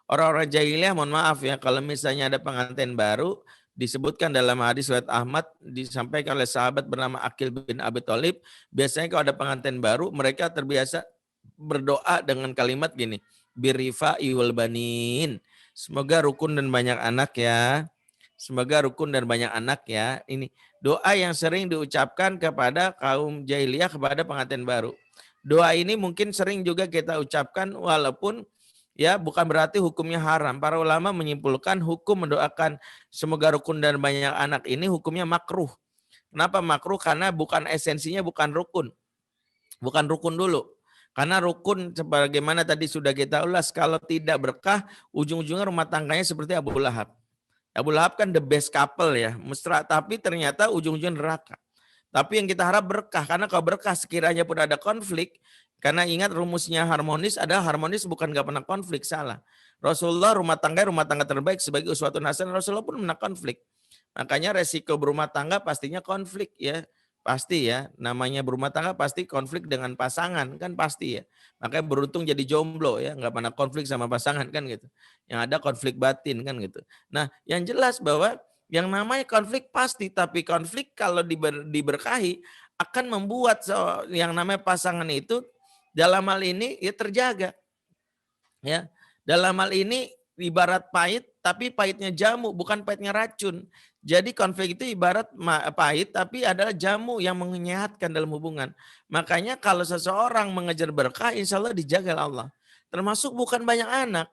Orang-orang jahiliyah, mohon maaf ya, kalau misalnya ada pengantin baru, disebutkan dalam hadis riwayat Ahmad, disampaikan oleh sahabat bernama Aqil bin Abi Thalib, biasanya kalau ada pengantin baru, mereka terbiasa berdoa dengan kalimat gini, birifa'i wal banin. Semoga rukun dan banyak anak ya. Semoga rukun dan banyak anak ya. Ini doa yang sering diucapkan kepada kaum jahiliyah kepada pengantin baru. Doa ini mungkin sering juga kita ucapkan walaupun ya bukan berarti hukumnya haram. Para ulama menyimpulkan hukum mendoakan semoga rukun dan banyak anak ini hukumnya makruh. Kenapa makruh? Karena bukan esensinya bukan rukun. Bukan rukun dulu. Karena rukun sebagaimana tadi sudah kita ulas, kalau tidak berkah, ujung-ujungnya rumah tangganya seperti Abu Lahab. Abu Lahab kan the best couple ya, mesra, tapi ternyata ujung-ujungnya neraka. Tapi yang kita harap berkah, karena kalau berkah sekiranya pun ada konflik, karena ingat rumusnya harmonis adalah harmonis bukan gak pernah konflik, salah. Rasulullah rumah tangga terbaik sebagai uswatun hasanah, Rasulullah pun pernah konflik. Makanya resiko berumah tangga pastinya konflik ya. Pasti ya, namanya berumah tangga pasti konflik dengan pasangan, kan pasti ya. Makanya beruntung jadi jomblo ya, nggak pernah konflik sama pasangan kan gitu. Yang ada konflik batin kan gitu. Nah yang jelas bahwa yang namanya konflik pasti, tapi konflik kalau diberkahi akan membuat yang namanya pasangan itu dalam hal ini ya terjaga. Ya, dalam hal ini ibarat pahit, tapi pahitnya jamu, bukan pahitnya racun. Jadi konflik itu ibarat pahit, tapi adalah jamu yang menyehatkan dalam hubungan. Makanya kalau seseorang mengejar berkah, insya Allah dijaga Allah. Termasuk bukan banyak anak.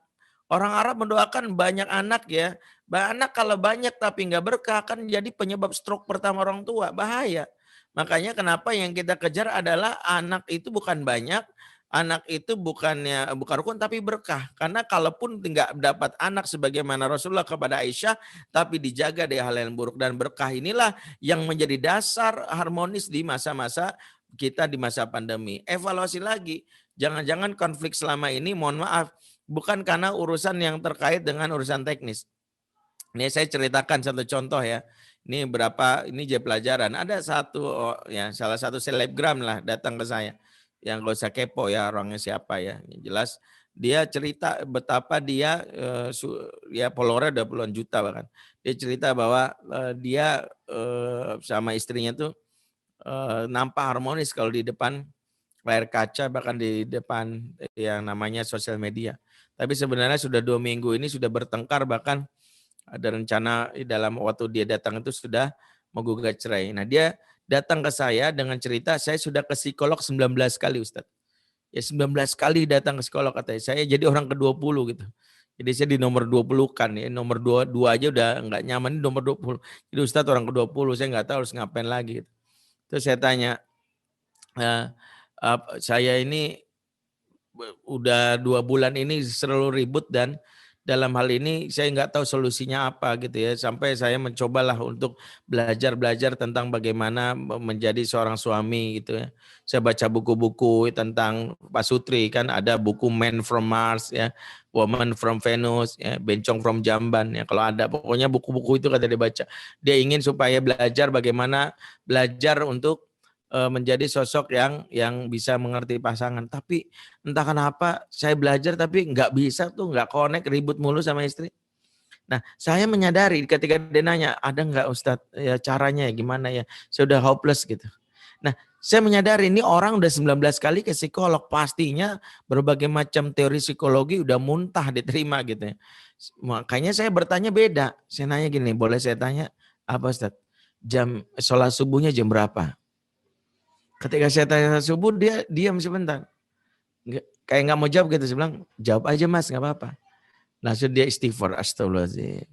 Orang Arab mendoakan banyak anak ya. Anak kalau banyak tapi nggak berkah kan jadi penyebab stroke pertama orang tua. Bahaya. Makanya kenapa yang kita kejar adalah anak itu bukan banyak, anak itu bukan rukun tapi berkah. Karena kalaupun nggak dapat anak sebagaimana Rasulullah kepada Aisyah, tapi dijaga dari hal yang buruk. Dan berkah inilah yang menjadi dasar harmonis di masa-masa kita di masa pandemi. Evaluasi lagi, jangan-jangan konflik selama ini, mohon maaf, bukan karena urusan yang terkait dengan urusan teknis. Ini saya ceritakan satu contoh ya. Ini jadi pelajaran. Ada salah satu selebgram lah datang ke saya. Yang gak usah kepo ya orangnya siapa ya. Yang jelas dia cerita betapa dia ya followernya udah puluhan juta bahkan. Dia cerita bahwa dia sama istrinya tuh nampak harmonis kalau di depan layar kaca, bahkan di depan yang namanya sosial media. Tapi sebenarnya sudah 2 minggu ini sudah bertengkar, bahkan ada rencana dalam waktu dia datang itu sudah menggugat cerai. Nah dia datang ke saya dengan cerita, saya sudah ke psikolog 19 kali Ustadz. Ya 19 kali datang ke psikolog katanya. Saya jadi orang ke-20 gitu. Jadi saya di nomor 20 kan ya. Nomor 22 aja udah nggak nyaman, di nomor 20. Jadi Ustadz orang ke-20, saya nggak tahu harus ngapain lagi. Gitu. Terus saya tanya, saya ini udah 2 bulan ini selalu ribut dan dalam hal ini saya nggak tahu solusinya apa gitu ya. Sampai saya mencobalah untuk belajar tentang bagaimana menjadi seorang suami gitu ya. Saya baca buku-buku tentang Pak Sutri, kan ada buku Man from Mars ya, Woman from Venus ya, Bencong from Jamban ya. Kalau ada pokoknya buku-buku itu kata dia baca. Dia ingin supaya belajar untuk menjadi sosok yang bisa mengerti pasangan. Tapi entah kenapa saya belajar tapi nggak bisa tuh, nggak connect, ribut mulu sama istri. Nah, saya menyadari ketika dia nanya, ada nggak Ustadz ya caranya ya gimana ya? Saya udah hopeless gitu. Nah, saya menyadari ini orang udah 19 kali ke psikolog, pastinya berbagai macam teori psikologi udah muntah diterima gitu ya. Makanya saya bertanya beda. Saya nanya gini, boleh saya tanya apa Ustadz? Jam sholat subuhnya jam berapa? Ketika saya tanya subuh, dia diam sebentar. Kayak nggak mau jawab gitu. Saya bilang, jawab aja mas, nggak apa-apa. Langsung dia istighfar, astagfirullahaladzim.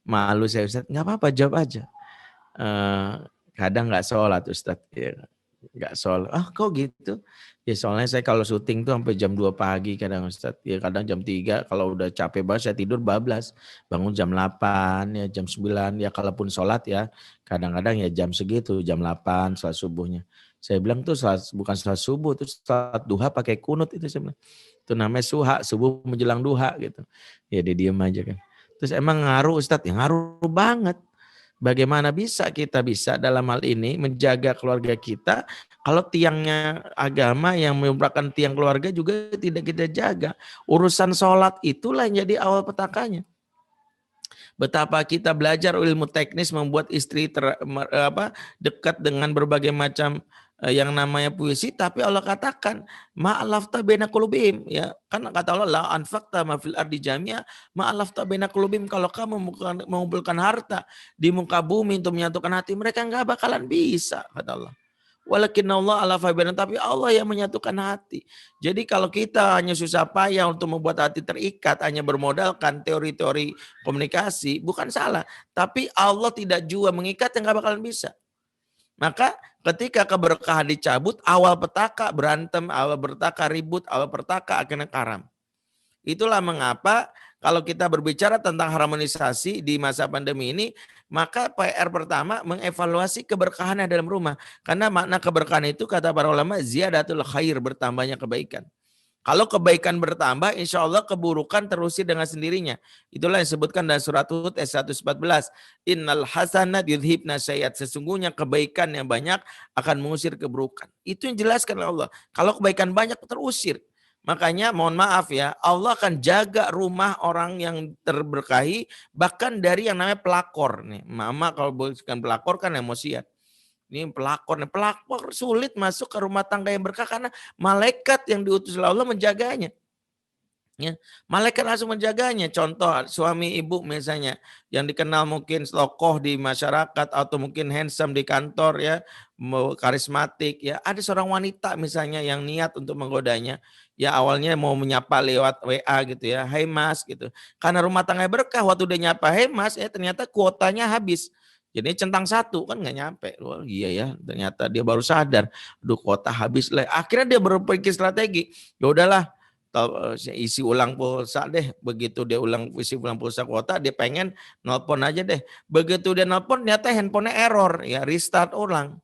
Malu saya Ustaz, nggak apa-apa, jawab aja. Kadang nggak sholat Ustaz. Ya, nggak sholat. Ah kok gitu? Ya soalnya saya kalau syuting tuh sampai jam 2 pagi kadang Ustaz. Ya kadang jam 3, kalau udah capek banget saya tidur bablas. Bangun jam 8, ya jam 9. Ya kalaupun sholat ya kadang-kadang ya jam segitu, jam 8 sholat subuhnya. Saya bilang tuh bukan sholat subuh, tuh sholat duha pakai kunut itu saya bilang. Itu namanya subuh menjelang duha gitu. Ya dia diem aja kan. Terus emang ngaruh Ustaz? Ya ngaruh banget. Bagaimana bisa kita bisa dalam hal ini menjaga keluarga kita kalau tiangnya agama yang merupakan tiang keluarga juga tidak kita jaga. Urusan sholat itulah yang jadi awal petakanya. Betapa kita belajar ilmu teknis membuat istri dekat dengan berbagai macam yang namanya puisi, tapi Allah katakan ma'alafta baina qulubihim, ya kan kata Allah la anfaqta ma fil ardi jami'a ma'alafta baina qulubihim, kalau kamu mengumpulkan harta di muka bumi untuk menyatukan hati mereka nggak bakalan bisa, kata Allah. Walakin Allah ala fabiran, tapi Allah yang menyatukan hati. Jadi kalau kita hanya susah payah untuk membuat hati terikat, hanya bermodalkan teori-teori komunikasi, bukan salah. Tapi Allah tidak jua mengikat yang gak bakalan bisa. Maka ketika keberkahan dicabut, awal petaka berantem, awal petaka ribut, awal petaka akhirnya karam. Itulah mengapa kalau kita berbicara tentang harmonisasi di masa pandemi ini, maka PR pertama mengevaluasi keberkahan dalam rumah. Karena makna keberkahan itu kata para ulama ziyadatul khair, bertambahnya kebaikan. Kalau kebaikan bertambah, insya Allah keburukan terusir dengan sendirinya. Itulah yang disebutkan dalam surat Hud ayat 114. Innal hasanat yudhibna sayyiat. Sesungguhnya kebaikan yang banyak akan mengusir keburukan. Itu yang dijelaskan oleh Allah. Kalau kebaikan banyak terusir. Makanya mohon maaf ya, Allah akan jaga rumah orang yang terberkahi bahkan dari yang namanya pelakor nih. Mama kalau bukan pelakor kan emosian. Ini pelakor, pelakor sulit masuk ke rumah tangga yang berkah karena malaikat yang diutus oleh Allah menjaganya. Ya, malaikat langsung menjaganya. Contoh suami ibu misalnya yang dikenal mungkin tokoh di masyarakat atau mungkin handsome di kantor ya, karismatik ya. Ada seorang wanita misalnya yang niat untuk menggodanya. Ya awalnya mau menyapa lewat WA gitu ya. Hai Mas gitu. Karena rumah tangga berkah waktu dia nyapa hai Mas ya ternyata kuotanya habis. Jadi centang satu kan nggak nyampe. Wah, iya ya, ternyata dia baru sadar. Aduh kuota habis lah. Akhirnya dia berpikir strategi. Ya udahlah, isi ulang pulsa deh. Begitu dia isi ulang pulsa kuota, dia pengen nelpon aja deh. Begitu dia nelpon, ternyata handphonenya error, ya restart ulang.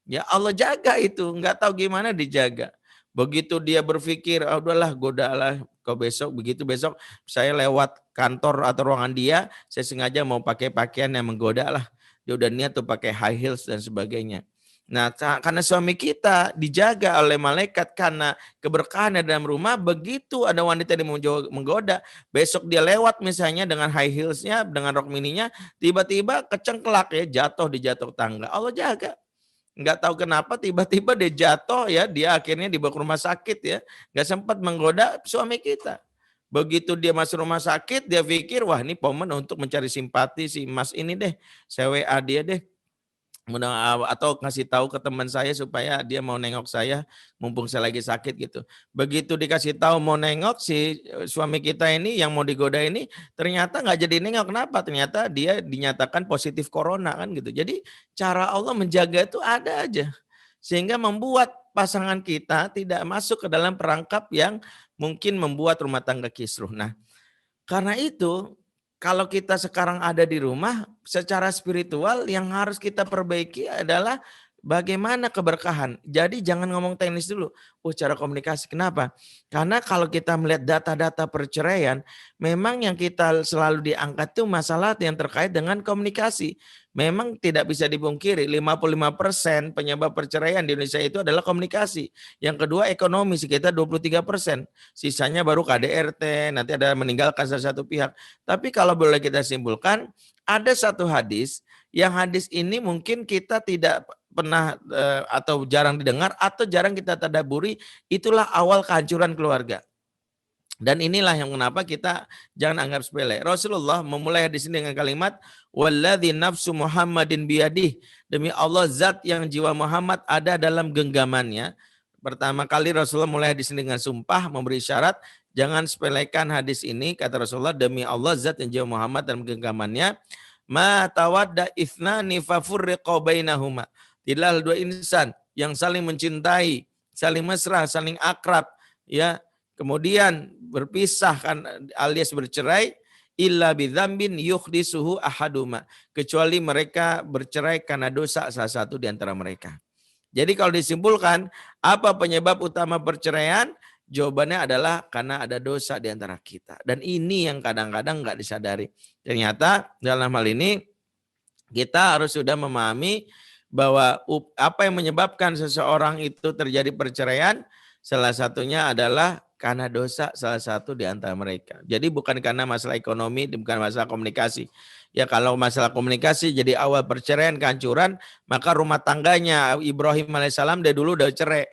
Ya Allah jaga itu, nggak tahu gimana dijaga. Begitu dia berpikir, oh, udahlah godalah kau besok, begitu besok saya lewat kantor atau ruangan dia, saya sengaja mau pakai pakaian yang menggoda lah. Dia udah niat tuh pakai high heels dan sebagainya. Nah, karena suami kita dijaga oleh malaikat karena keberkahan dalam rumah, begitu ada wanita yang menggoda, besok dia lewat misalnya dengan high heelsnya, dengan rok mininya, tiba-tiba kecengklak ya, jatuh tangga. Allah jaga. Nggak tahu kenapa tiba-tiba dia jatuh ya, dia akhirnya dibawa ke rumah sakit ya, nggak sempat menggoda suami kita. Begitu dia masuk rumah sakit, dia pikir, wah ini momen untuk mencari simpati si Mas ini deh, saya WA dia deh. Atau ngasih tahu ke teman saya supaya dia mau nengok saya mumpung saya lagi sakit gitu. Begitu dikasih tahu mau nengok si suami kita ini yang mau digoda ini ternyata nggak jadi nengok. Kenapa? Ternyata dia dinyatakan positif corona kan gitu. Jadi cara Allah menjaga itu ada aja. Sehingga membuat pasangan kita tidak masuk ke dalam perangkap yang mungkin membuat rumah tangga kisruh. Nah, karena itu kalau kita sekarang ada di rumah, secara spiritual yang harus kita perbaiki adalah bagaimana keberkahan. Jadi jangan ngomong teknis dulu. Oh, cara komunikasi. Kenapa? Karena kalau kita melihat data-data perceraian, memang yang kita selalu diangkat itu masalah yang terkait dengan komunikasi. Memang tidak bisa dipungkiri 55% penyebab perceraian di Indonesia itu adalah komunikasi. Yang kedua ekonomi sekitar 23%. Sisanya baru KDRT, nanti ada meninggalkan salah satu pihak. Tapi kalau boleh kita simpulkan, ada satu hadis, yang hadis ini mungkin kita tidak pernah atau jarang didengar atau jarang kita tadaburi, itulah awal kehancuran keluarga. Dan inilah yang kenapa kita jangan anggap sepele. Rasulullah memulai hadis ini dengan kalimat walladzi nafsu Muhammadin biyadih, demi Allah zat yang jiwa Muhammad ada dalam genggamannya. Pertama kali Rasulullah mulai hadis ini dengan sumpah, memberi syarat jangan sepelekan hadis ini, kata Rasulullah, demi Allah zat yang jiwa Muhammad dalam genggamannya. Ma tawadda ithnani fafurriqa bainahuma. Tidaklah dua insan yang saling mencintai, saling mesra, saling akrab, ya, kemudian berpisah kan alias bercerai, illa bidzambin yuhdisuhu ahaduma, kecuali mereka bercerai karena dosa salah satu di antara mereka. Jadi kalau disimpulkan apa penyebab utama perceraian? Jawabannya adalah karena ada dosa di antara kita. Dan ini yang kadang-kadang nggak disadari. Ternyata dalam hal ini Kita harus sudah memahami bahwa apa yang menyebabkan seseorang itu terjadi perceraian, salah satunya adalah karena dosa salah satu di antara mereka. Jadi bukan karena masalah ekonomi, bukan masalah komunikasi. Ya kalau masalah komunikasi jadi awal perceraian, kehancuran, maka rumah tangganya Ibrahim alaihissalam dari dulu udah cerai.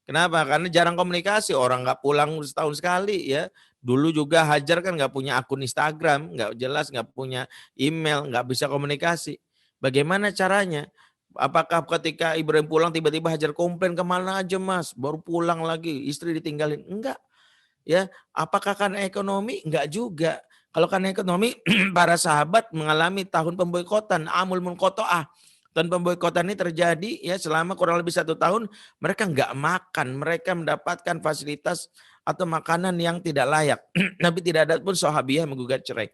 Kenapa? Karena jarang komunikasi, orang nggak pulang setahun sekali ya. Dulu juga Hajar kan nggak punya akun Instagram, nggak jelas, nggak punya email, nggak bisa komunikasi. Bagaimana caranya? Apakah ketika Ibrahim pulang tiba-tiba Hajar komplain, kemana aja mas, baru pulang lagi, istri ditinggalin? Enggak. Ya, apakah karena ekonomi? Enggak juga. Kalau karena ekonomi, para sahabat mengalami tahun pemboikotan, amul munqato'ah. Tahun pemboikotan ini terjadi ya selama kurang lebih 1 tahun, mereka enggak makan, mereka mendapatkan fasilitas atau makanan yang tidak layak. Nabi tidak ada pun sahabiah yang menggugat cerai.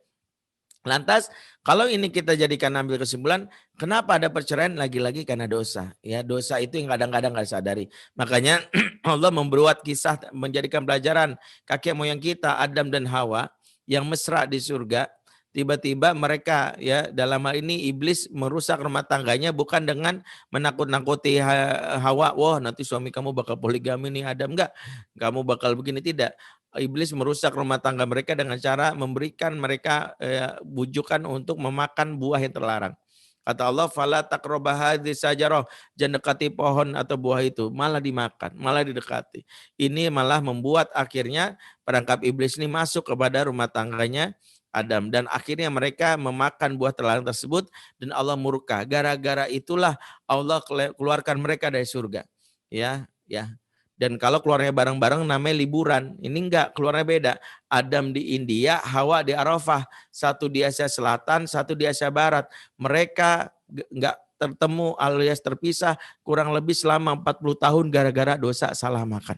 Lantas kalau ini kita jadikan ambil kesimpulan, kenapa ada perceraian? Lagi-lagi karena dosa. Ya, dosa itu yang kadang-kadang nggak sadari. Makanya Allah membuat kisah menjadikan pelajaran kakek moyang kita Adam dan Hawa yang mesra di surga. Tiba-tiba mereka ya dalam hal ini iblis merusak rumah tangganya bukan dengan menakut-nakuti Hawa, wah nanti suami kamu bakal poligami nih Adam, enggak. Kamu bakal begini, tidak. Iblis merusak rumah tangga mereka dengan cara memberikan mereka bujukan untuk memakan buah yang terlarang. Kata Allah, fala taqrabah hadhihi sajarah, jangan dekati pohon atau buah itu, malah dimakan, malah didekati. Ini malah membuat akhirnya perangkap iblis ini masuk kepada rumah tangganya Adam, dan akhirnya mereka memakan buah terlarang tersebut dan Allah murka. Gara-gara itulah Allah keluarkan mereka dari surga. Ya, ya. Dan kalau keluarnya bareng-bareng namanya liburan. Ini enggak, keluarnya beda. Adam di India, Hawa di Arafah. Satu di Asia Selatan, satu di Asia Barat. Mereka enggak tertemu alias terpisah kurang lebih selama 40 tahun gara-gara dosa salah makan.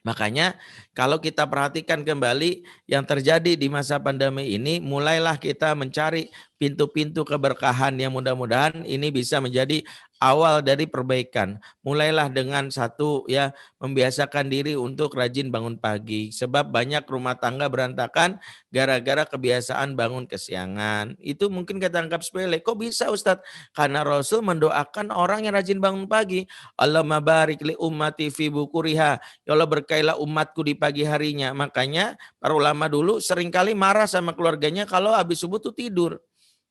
Makanya kalau kita perhatikan kembali yang terjadi di masa pandemi ini, mulailah kita mencari pintu-pintu keberkahan yang mudah-mudahan ini bisa menjadi awal dari perbaikan. Mulailah dengan satu ya, membiasakan diri untuk rajin bangun pagi. Sebab banyak rumah tangga berantakan gara-gara kebiasaan bangun kesiangan. Itu mungkin kita anggap sepele. Kok bisa Ustadz? Karena Rasul mendoakan orang yang rajin bangun pagi. Allahumma barik li ummati fi bukuriha. Ya Allah berkailah umatku di pagi harinya. Makanya para ulama dulu seringkali marah sama keluarganya kalau habis subuh tuh tidur.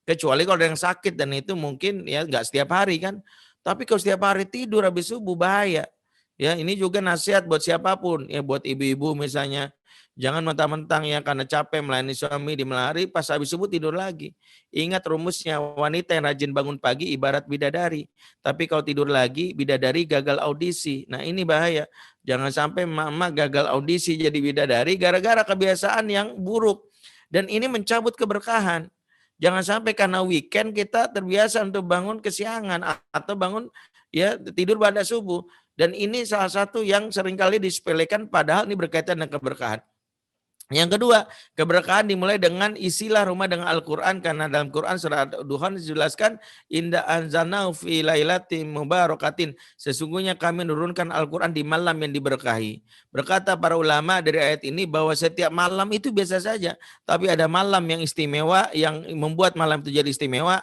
Kecuali kalau ada yang sakit dan itu mungkin ya nggak setiap hari kan. Tapi kalau setiap hari tidur habis subuh bahaya. Ya ini juga nasihat buat siapapun. Ya buat ibu-ibu misalnya. Jangan mentang-mentang ya karena capek melayani suami di melari pas habis subuh tidur lagi. Ingat rumusnya, wanita yang rajin bangun pagi ibarat bidadari. Tapi kalau tidur lagi bidadari gagal audisi. Nah ini bahaya. Jangan sampai mama gagal audisi jadi bidadari gara-gara kebiasaan yang buruk. Dan ini mencabut keberkahan. Jangan sampai karena weekend kita terbiasa untuk bangun kesiangan atau bangun ya tidur pada subuh. Dan ini salah satu yang seringkali disepelekan padahal ini berkaitan dengan keberkahan. Yang kedua, keberkahan dimulai dengan isilah rumah dengan Al-Quran, karena dalam Quran surah Duhan dijelaskan inda anzalnahu fi lailatin mubarakatin, sesungguhnya kami menurunkan Al-Quran di malam yang diberkahi. Berkata para ulama dari ayat ini bahwa setiap malam itu biasa saja, tapi ada malam yang istimewa yang membuat malam itu jadi istimewa.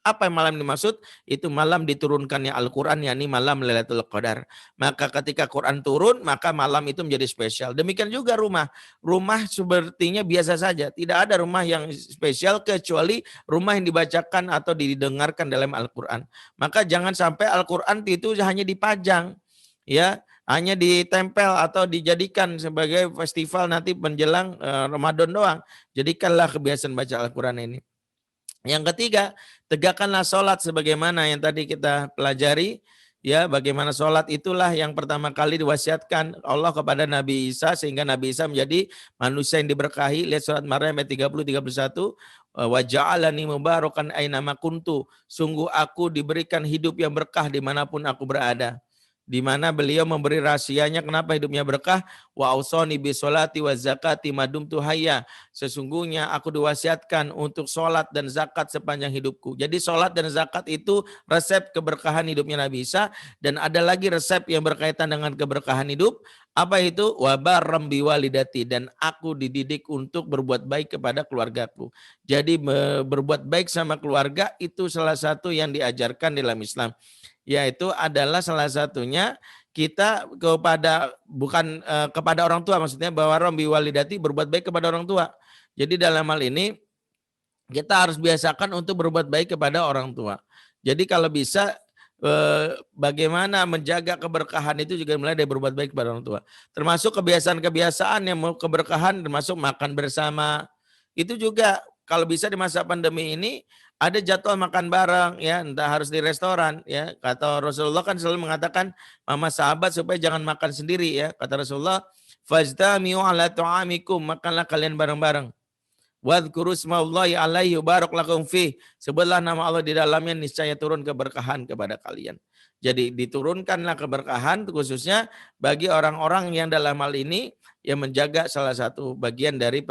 Apa yang malam dimaksud? Itu malam diturunkannya Al-Quran, yakni malam Lailatul Qadar. Maka ketika Quran turun, maka malam itu menjadi spesial. Demikian juga rumah. Rumah sepertinya biasa saja. Tidak ada rumah yang spesial kecuali rumah yang dibacakan atau didengarkan dalam Al-Quran. Maka jangan sampai Al-Quran itu hanya dipajang. Ya, hanya ditempel atau dijadikan sebagai festival nanti menjelang Ramadan doang. Jadikanlah kebiasaan baca Al-Quran ini. Yang ketiga, tegakkanlah sholat sebagaimana yang tadi kita pelajari. Ya, bagaimana sholat itulah yang pertama kali diwasiatkan Allah kepada Nabi Isa sehingga Nabi Isa menjadi manusia yang diberkahi. Lihat surat Maryam ayat 30-31. Wa ja'alani mubarakan aina ma kuntu. Sungguh aku diberikan hidup yang berkah dimanapun aku berada. di mana beliau memberi rahasianya kenapa hidupnya berkah. Wa ausoni bi sholati wa zakati madumtu hayya. Sesungguhnya aku diwasiatkan untuk sholat dan zakat sepanjang hidupku. Jadi sholat dan zakat itu resep keberkahan hidupnya Nabi Isa. Dan ada lagi resep yang berkaitan dengan keberkahan hidup. Apa itu? Wa barram biwalidati, dan aku dididik untuk berbuat baik kepada keluargaku. Jadi berbuat baik sama keluarga itu salah satu yang diajarkan dalam Islam. Yaitu adalah salah satunya kita kepada bukan kepada orang tua, maksudnya bahwa rombi walidati berbuat baik kepada orang tua. Jadi dalam hal ini kita harus biasakan untuk berbuat baik kepada orang tua. Jadi kalau bisa bagaimana menjaga keberkahan itu juga mulai dari berbuat baik kepada orang tua. Termasuk kebiasaan-kebiasaan yang mau keberkahan, termasuk makan bersama. Itu juga kalau bisa di masa pandemi ini ada jadwal makan bareng ya, entah harus di restoran ya. Kata Rasulullah kan selalu mengatakan mama sahabat supaya jangan makan sendiri ya. Kata Rasulullah, "Fajtami'u 'ala ta'amikum", makanlah kalian bareng-bareng. "Wadhkuru ismallahi 'alaihi barak lakum fi", sebutlah nama Allah di dalamnya niscaya turun keberkahan kepada kalian. Jadi diturunkanlah keberkahan khususnya bagi orang-orang yang dalam hal ini yang menjaga salah satu bagian dari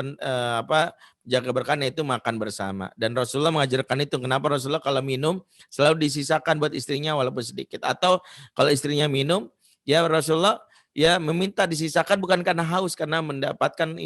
jaga keberkahan yaitu makan bersama. Dan Rasulullah mengajarkan itu. Kenapa Rasulullah kalau minum selalu disisakan buat istrinya walaupun sedikit. Atau kalau istrinya minum, ya Rasulullah ya meminta disisakan bukan karena haus, karena mendapatkan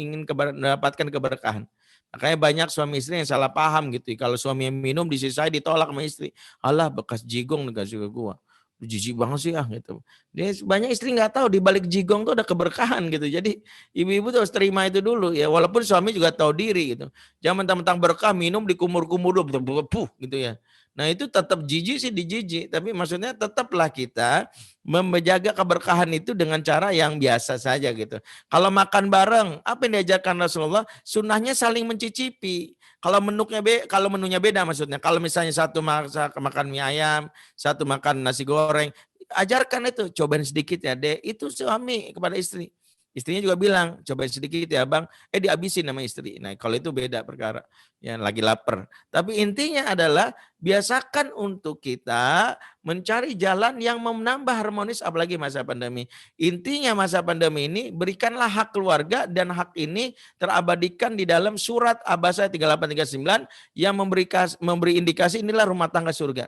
keberkahan. Makanya banyak suami istri yang salah paham gitu. Kalau suami yang minum disisai ditolak sama istri. Alah bekas jigong dikasih ke gua. Jijik banget sih gitu. Dia banyak istri nggak tahu di balik jigong tuh ada keberkahan gitu. Jadi ibu-ibu tuh harus terima itu dulu ya. Walaupun suami juga tahu diri gitu. Jangan mentang-mentang berkah minum dikumur-kumur dulu gitu ya. Nah itu tetap jijik sih dijijik. Tapi maksudnya tetaplah kita menjaga keberkahan itu dengan cara yang biasa saja gitu. Kalau makan bareng, apa yang diajarkan Rasulullah? Sunnahnya saling mencicipi. Kalau menunya beda maksudnya. Kalau misalnya satu makan mie ayam, satu makan nasi goreng, ajarkan itu, cobain sedikit ya dek. Itu suami kepada istri. Istrinya juga bilang, cobain sedikit ya bang, dihabisin sama istri. Nah kalau itu beda perkara, ya lagi lapar. Tapi intinya adalah biasakan untuk kita mencari jalan yang menambah harmonis apalagi masa pandemi. Intinya masa pandemi ini berikanlah hak keluarga dan hak ini terabadikan di dalam surat Abasa 3839 yang memberi indikasi inilah rumah tangga surga.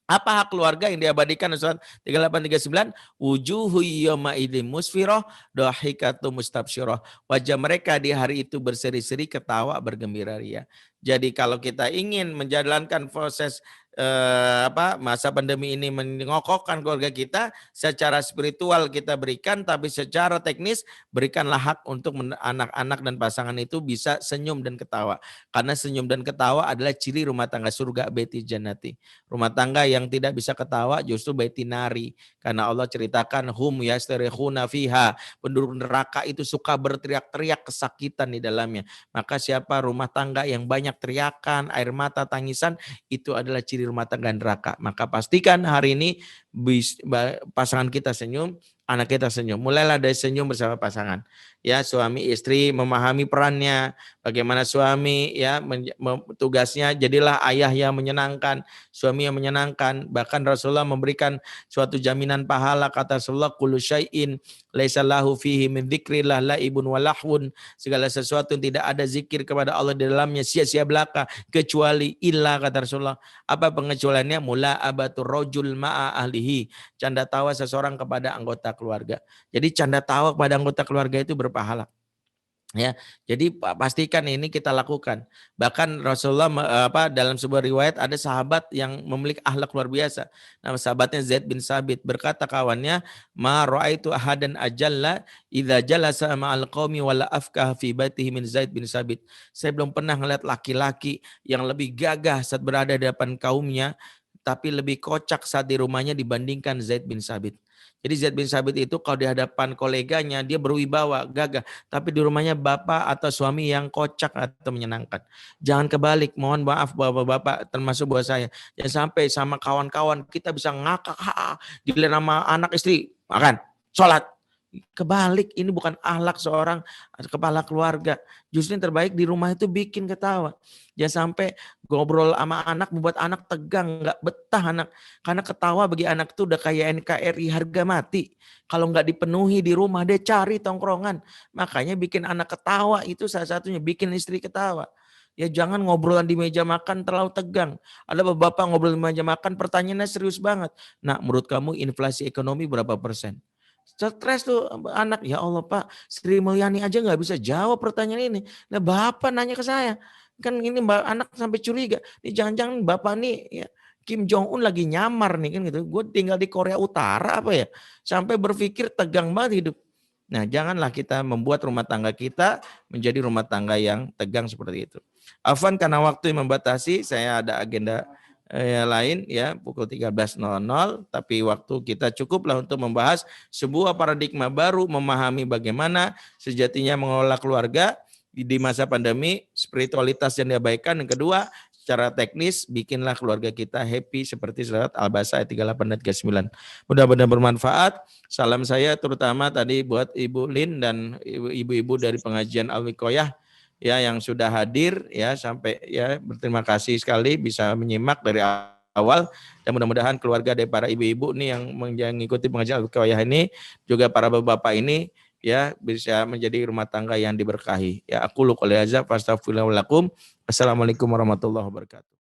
Apa hak keluarga yang diabadikan surat 3839? Wujuhu yawma idzin musfirah dhahikatu mustabsyirah. Wajah mereka di hari itu berseri-seri, ketawa bergembira ria. Jadi kalau kita ingin menjalankan proses masa pandemi ini mengokohkan keluarga kita, secara spiritual kita berikan, tapi secara teknis berikanlah hak untuk anak-anak dan pasangan itu bisa senyum dan ketawa. Karena senyum dan ketawa adalah ciri rumah tangga surga, baiti jannati. Rumah tangga yang tidak bisa ketawa justru baiti nari. Karena Allah ceritakan hum yastarihuna fiha, penduduk neraka itu suka berteriak-teriak kesakitan di dalamnya. Maka siapa rumah tangga yang banyak teriakan, air mata, tangisan, itu adalah ciri rumah tangga neraka. Maka pastikan hari ini pasangan kita senyum, anak kita senyum. Mulailah dari senyum bersama pasangan. Ya, suami istri memahami perannya, bagaimana suami ya tugasnya, jadilah ayah yang menyenangkan, suami yang menyenangkan. Bahkan Rasulullah memberikan suatu jaminan pahala, kata Rasulullah, kullu syai'in laisa lahu fihi min dzikrillah laibun walahun. Segala sesuatu yang tidak ada zikir kepada Allah di dalamnya sia-sia belaka kecuali illa, kata Rasulullah. Apa pengecualiannya? Mula abatur rojul ma'a ahlihi, canda tawa seseorang kepada anggota keluarga. Jadi canda tawa kepada anggota keluarga itu berpahala. Ya, jadi pastikan ini kita lakukan. Bahkan Rasulullah dalam sebuah riwayat ada sahabat yang memiliki akhlak luar biasa. Nama sahabatnya Zaid bin Sabit, berkata kawannya, "Ma ra'aitu ahadan ajalla idza jalasa ma'al qaumi wala afkah fi baitihi min Zaid bin Sabit." Saya belum pernah melihat laki-laki yang lebih gagah saat berada di depan kaumnya, tapi lebih kocak saat di rumahnya dibandingkan Zaid bin Sabit. Jadi Zaid bin Sabit itu kalau di hadapan koleganya dia berwibawa, gagah. Tapi di rumahnya bapak atau suami yang kocak atau menyenangkan. Jangan kebalik, mohon maaf bapak-bapak termasuk buat saya. Jangan sampai sama kawan-kawan kita bisa ngakak, gila nama anak istri, makan, sholat. Kebalik, ini bukan akhlak seorang kepala keluarga. Justru yang terbaik di rumah itu bikin ketawa. Jangan sampai ngobrol sama anak membuat anak tegang, nggak betah anak. Karena ketawa bagi anak itu udah kayak NKRI harga mati. Kalau nggak dipenuhi di rumah, dia cari tongkrongan. Makanya bikin anak ketawa itu salah satunya, bikin istri ketawa. Ya jangan ngobrolan di meja makan terlalu tegang. Ada bapak ngobrol di meja makan, pertanyaannya serius banget. Nah, menurut kamu inflasi ekonomi berapa persen? Stres tuh anak, ya Allah Pak, Sri Mulyani aja nggak bisa jawab pertanyaan ini. Nah Bapak nanya ke saya, kan ini mbak anak sampai curiga, ini jangan-jangan Bapak nih ya, Kim Jong Un lagi nyamar nih kan gitu. Gue tinggal di Korea Utara apa ya, sampai berpikir tegang banget hidup. Nah janganlah kita membuat rumah tangga kita menjadi rumah tangga yang tegang seperti itu. Afwan karena waktu yang membatasi, saya ada agenda lain ya pukul 13.00, tapi waktu kita cukuplah untuk membahas sebuah paradigma baru, memahami bagaimana sejatinya mengelola keluarga di masa pandemi, spiritualitas yang diabaikan. Yang kedua, secara teknis bikinlah keluarga kita happy seperti surat Al-Baqarah ayat 38 dan 39. Mudah-mudahan bermanfaat. Salam saya terutama tadi buat Ibu Lin dan ibu-ibu dari pengajian Al-Wiqoyah ya yang sudah hadir ya sampai ya berterima kasih sekali bisa menyimak dari awal dan mudah-mudahan keluarga dari para ibu-ibu nih yang mengikuti pengajian Al-Wiqoyah ini juga para bapak-bapak ini ya bisa menjadi rumah tangga yang diberkahi. Ya aku qouli hadza fastaghfirullaha wa lakum. Assalamualaikum warahmatullahi wabarakatuh.